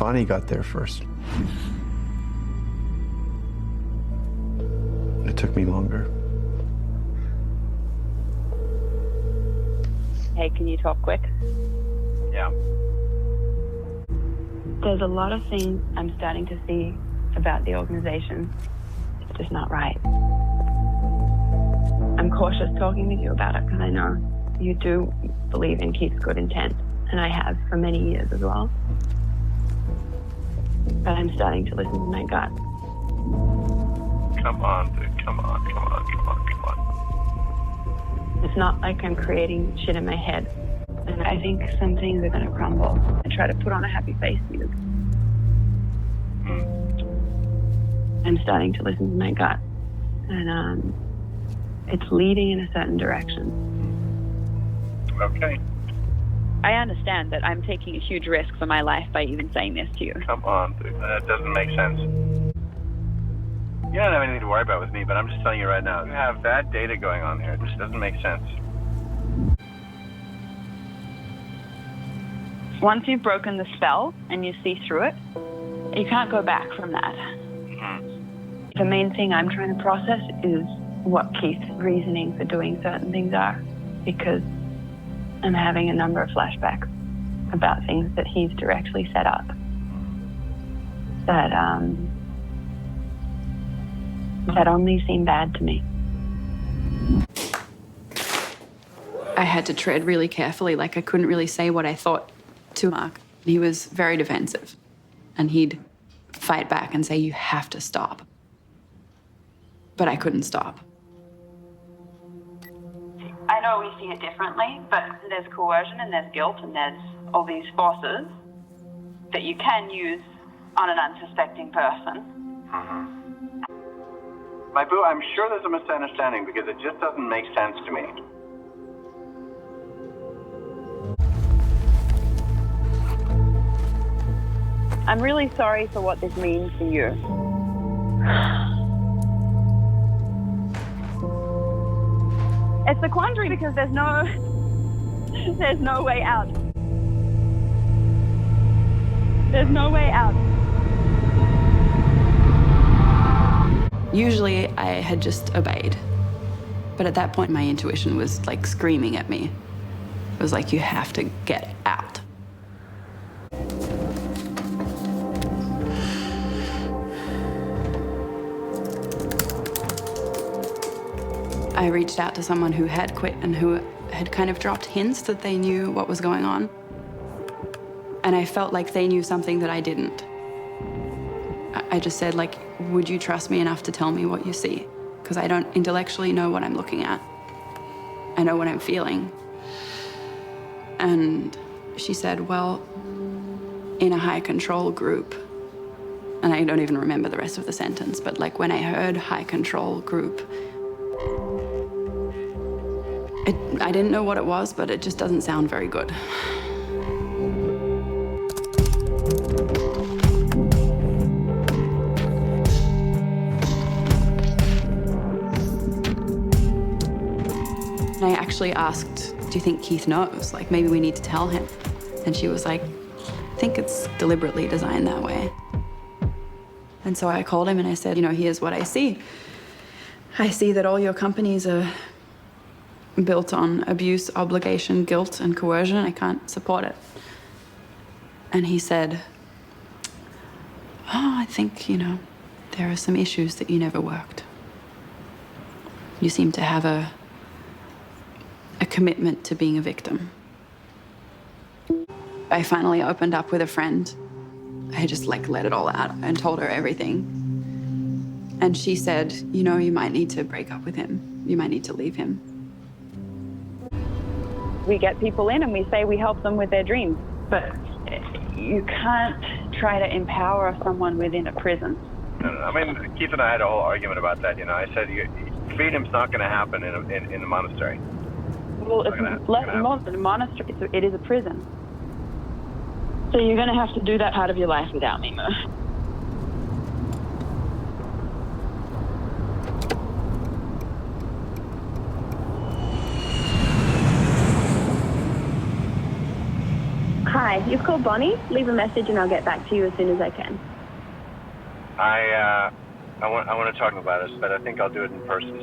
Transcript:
Bonnie got there first. It took me longer. Hey, can you talk quick? Yeah. There's a lot of things I'm starting to see about the organization. It's just not right. I'm cautious talking with you about it because I know you do believe in Keith's good intent, and I have for many years as well. But I'm starting to listen to my gut. Come on, dude. Come on. It's not like I'm creating shit in my head. And I think some things are going to crumble. I try to put on a happy face because I'm starting to listen to my gut. And it's leading in a certain direction. Okay. I understand that I'm taking a huge risk for my life by even saying this to you. Come on, dude. That doesn't make sense. You don't have anything to worry about with me, but I'm just telling you right now. You have bad data going on here. It just doesn't make sense. Once you've broken the spell and you see through it, you can't go back from that. Mm-hmm. The main thing I'm trying to process is what Keith's reasoning for doing certain things are, because I'm having a number of flashbacks about things that he's directly set up that only seem bad to me. I had to tread really carefully, like I couldn't really say what I thought to Mark. He was very defensive, and he'd fight back and say, you have to stop. But I couldn't stop. I know we see it differently, but there's coercion and there's guilt and there's all these forces that you can use on an unsuspecting person. Mm-hmm. My boo, I'm sure there's a misunderstanding because it just doesn't make sense to me. I'm really sorry for what this means for you. It's a quandary because there's no way out. There's no way out. Usually I had just obeyed. But at that point, my intuition was like screaming at me. It was like, you have to get out. I reached out to someone who had quit and who had kind of dropped hints that they knew what was going on. And I felt like they knew something that I didn't. I just said, like, would you trust me enough to tell me what you see? Because I don't intellectually know what I'm looking at. I know what I'm feeling. And she said, well, in a high control group, and I don't even remember the rest of the sentence, but like when I heard high control group, I didn't know what it was, but it just doesn't sound very good. And I actually asked, do you think Keith knows? Like, maybe we need to tell him. And she was like, I think it's deliberately designed that way. And so I called him and I said, you know, here's what I see. I see that all your companies are built on abuse, obligation, guilt, and coercion. I can't support it. And he said, oh, I think, you know, there are some issues that you never worked. You seem to have a commitment to being a victim. I finally opened up with a friend. I just like let it all out and told her everything. And she said, you know, you might need to break up with him. You might need to leave him. We get people in and we say we help them with their dreams, but you can't try to empower someone within a prison. No. I mean, Keith and I had a whole argument about that. You know, I said freedom's not going to happen in a monastery. Well, it's less than a monastery. It is a prison. So you're going to have to do that part of your life without me, Mo. Hi. Hi, you've called Bonnie. Leave a message and I'll get back to you as soon as I can. I want to talk about this, but I think I'll do it in person.